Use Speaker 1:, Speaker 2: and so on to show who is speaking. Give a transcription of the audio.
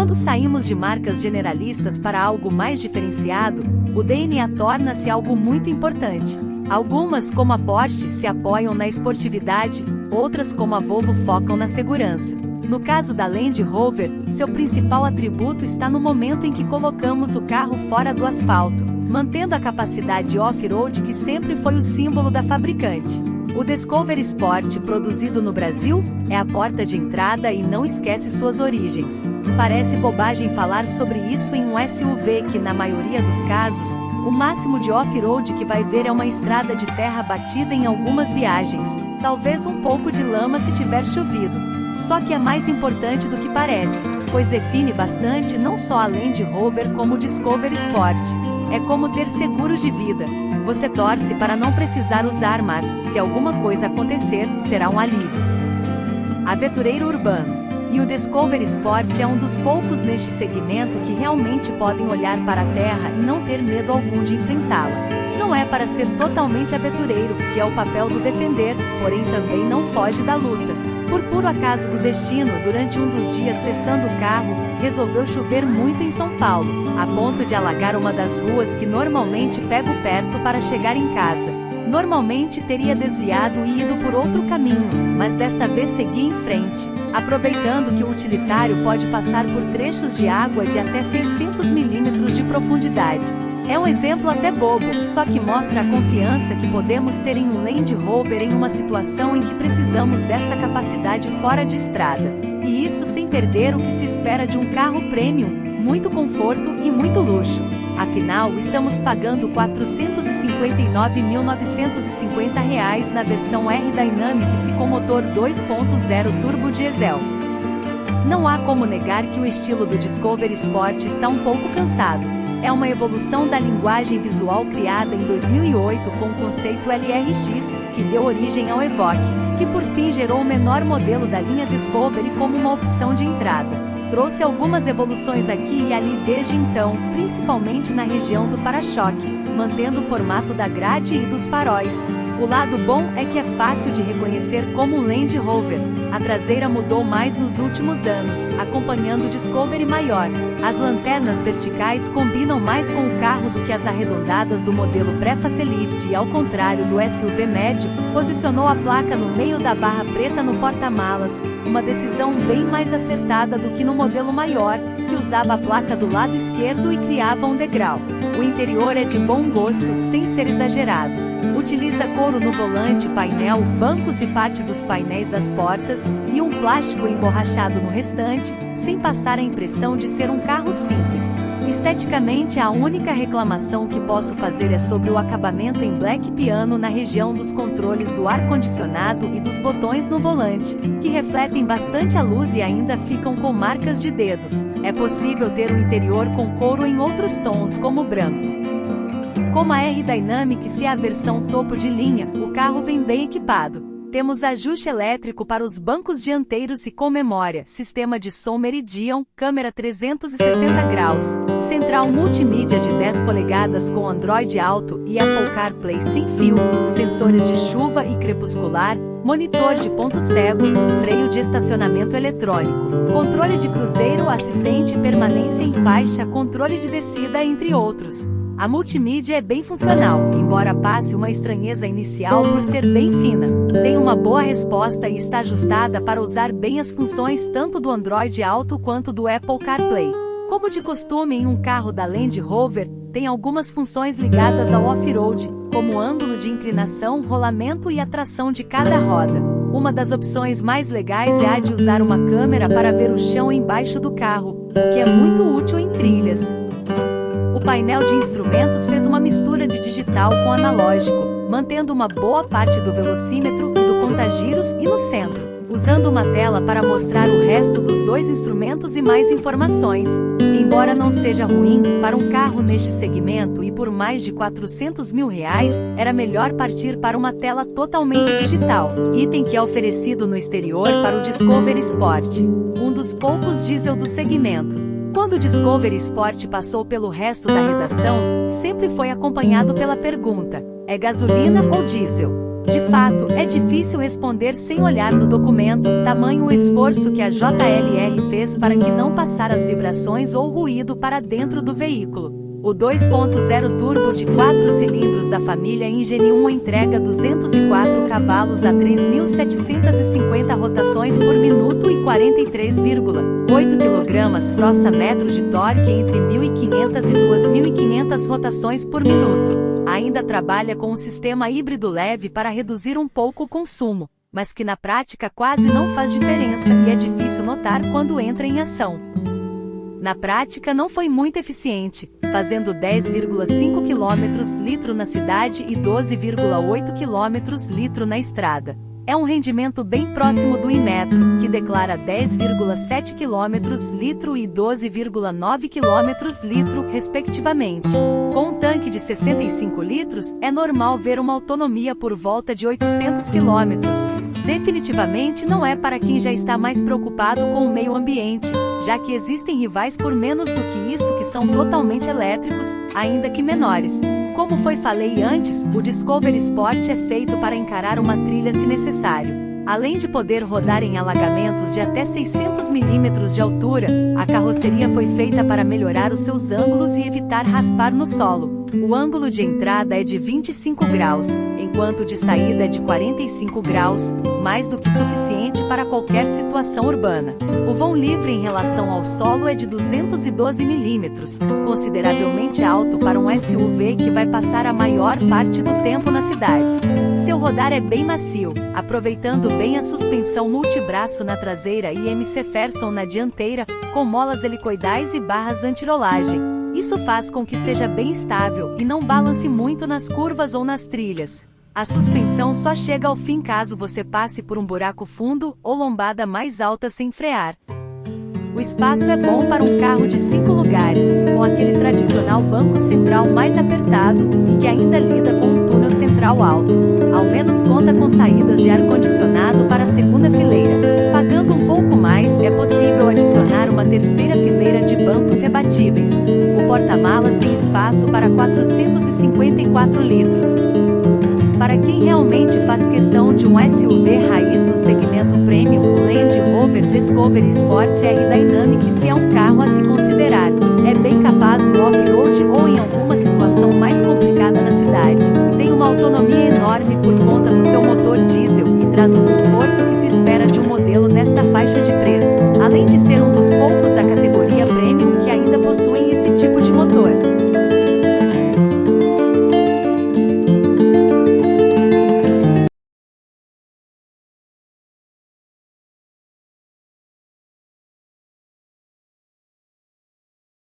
Speaker 1: Quando saímos de marcas generalistas para algo mais diferenciado, o DNA torna-se algo muito importante. Algumas, como a Porsche, se apoiam na esportividade, outras, como a Volvo, focam na segurança. No caso da Land Rover, seu principal atributo está no momento em que colocamos o carro fora do asfalto, mantendo a capacidade off-road que sempre foi o símbolo da fabricante. O Discover Sport, produzido no Brasil, é a porta de entrada e não esquece suas origens. Parece bobagem falar sobre isso em um SUV que, na maioria dos casos, o máximo de off-road que vai ver é uma estrada de terra batida em algumas viagens, talvez um pouco de lama se tiver chovido. Só que é mais importante do que parece, pois define bastante não só a Land Rover como o Discover Sport. É como ter seguro de vida. Você torce para não precisar usar, mas, se alguma coisa acontecer, será um alívio. Aventureiro urbano. E o Discover Sport é um dos poucos neste segmento que realmente podem olhar para a terra e não ter medo algum de enfrentá-la. Não é para ser totalmente aventureiro, que é o papel do defender, porém também não foge da luta. Por puro acaso do destino, durante um dos dias testando o carro, resolveu chover muito em São Paulo, a ponto de alagar uma das ruas que normalmente pego perto para chegar em casa. Normalmente teria desviado e ido por outro caminho, mas desta vez segui em frente, aproveitando que o utilitário pode passar por trechos de água de até 600 milímetros de profundidade. É um exemplo até bobo, só que mostra a confiança que podemos ter em um Land Rover em uma situação em que precisamos desta capacidade fora de estrada. E isso sem perder o que se espera de um carro premium, muito conforto e muito luxo. Afinal, estamos pagando R$ 459.950 na versão R-Dynamic com motor 2.0 turbo diesel. Não há como negar que o estilo do Discover Sport está um pouco cansado. É uma evolução da linguagem visual criada em 2008 com o conceito LRX, que deu origem ao Evoque, que por fim gerou o menor modelo da linha Discovery como uma opção de entrada. Trouxe algumas evoluções aqui e ali desde então, principalmente na região do para-choque, mantendo o formato da grade e dos faróis. O lado bom é que é fácil de reconhecer como um Land Rover. A traseira mudou mais nos últimos anos, acompanhando o Discovery maior. As lanternas verticais combinam mais com o carro do que as arredondadas do modelo pré-facelift e, ao contrário do SUV médio, posicionou a placa no meio da barra preta no porta-malas, uma decisão bem mais acertada do que no modelo maior, que usava a placa do lado esquerdo e criava um degrau. O interior é de bom gosto, sem ser exagerado. Utiliza couro no volante, painel, bancos e parte dos painéis das portas, e um plástico emborrachado no restante, sem passar a impressão de ser um carro simples. Esteticamente, a única reclamação que posso fazer é sobre o acabamento em black piano na região dos controles do ar-condicionado e dos botões no volante, que refletem bastante a luz e ainda ficam com marcas de dedo. É possível ter o interior com couro em outros tons, como branco. Como a R-Dynamic é a versão topo de linha, o carro vem bem equipado. Temos ajuste elétrico para os bancos dianteiros e com memória, sistema de som Meridian, câmera 360 graus, central multimídia de 10 polegadas com Android Auto e Apple CarPlay sem fio, sensores de chuva e crepuscular, monitor de ponto cego, freio de estacionamento eletrônico, controle de cruzeiro, assistente permanência em faixa, controle de descida, entre outros. A multimídia é bem funcional, embora passe uma estranheza inicial por ser bem fina. Tem uma boa resposta e está ajustada para usar bem as funções tanto do Android Auto quanto do Apple CarPlay. Como de costume em um carro da Land Rover, tem algumas funções ligadas ao off-road, como ângulo de inclinação, rolamento e a tração de cada roda. Uma das opções mais legais é a de usar uma câmera para ver o chão embaixo do carro, o que é muito útil em trilhas. O painel de instrumentos fez uma mistura de digital com analógico, mantendo uma boa parte do velocímetro e do contagiros e no centro, usando uma tela para mostrar o resto dos dois instrumentos e mais informações. Embora não seja ruim, para um carro neste segmento e por mais de R$400 mil, era melhor partir para uma tela totalmente digital, item que é oferecido no exterior para o Discover Sport, um dos poucos diesel do segmento. Quando o Discover Sport passou pelo resto da redação, sempre foi acompanhado pela pergunta: é gasolina ou diesel? De fato, é difícil responder sem olhar no documento, tamanho o esforço que a JLR fez para que não passar as vibrações ou ruído para dentro do veículo. O 2.0 turbo de 4 cilindros da família Engine 1 entrega 204 cavalos a 3.750 rotações por minuto e 43,8 kgfm de torque entre 1.500 e 2.500 rotações por minuto. Ainda trabalha com um sistema híbrido leve para reduzir um pouco o consumo, mas que na prática quase não faz diferença e é difícil notar quando entra em ação. Na prática não foi muito eficiente, fazendo 10,5 km/litro na cidade e 12,8 km/litro na estrada. É um rendimento bem próximo do Inmetro, que declara 10,7 km/litro e 12,9 km/litro, respectivamente. Com um tanque de 65 litros, é normal ver uma autonomia por volta de 800 km. Definitivamente não é para quem já está mais preocupado com o meio ambiente, já que existem rivais por menos do que isso que são totalmente elétricos, ainda que menores. Como falei antes, o Discovery Sport é feito para encarar uma trilha se necessário. Além de poder rodar em alagamentos de até 600 mm de altura, a carroceria foi feita para melhorar os seus ângulos e evitar raspar no solo. O ângulo de entrada é de 25 graus, enquanto de saída é de 45 graus, mais do que suficiente para qualquer situação urbana. O vão livre em relação ao solo é de 212 mm, consideravelmente alto para um SUV que vai passar a maior parte do tempo na cidade. Seu rodar é bem macio, aproveitando bem a suspensão multibraço na traseira e McPherson na dianteira, com molas helicoidais e barras antirolagem. Isso faz com que seja bem estável e não balance muito nas curvas ou nas trilhas. A suspensão só chega ao fim caso você passe por um buraco fundo ou lombada mais alta sem frear. O espaço é bom para um carro de 5 lugares, com aquele tradicional banco central mais apertado e que ainda lida com um túnel central alto. Ao menos conta com saídas de ar-condicionado para a segunda fileira. Pagando um pouco mais, é possível adicionar uma terceira fileira de bancos rebatíveis. O porta-malas tem espaço para 454 litros. Para quem realmente faz questão de um SUV raiz no segmento Premium, o Land Rover Discovery Sport R Dynamic é um carro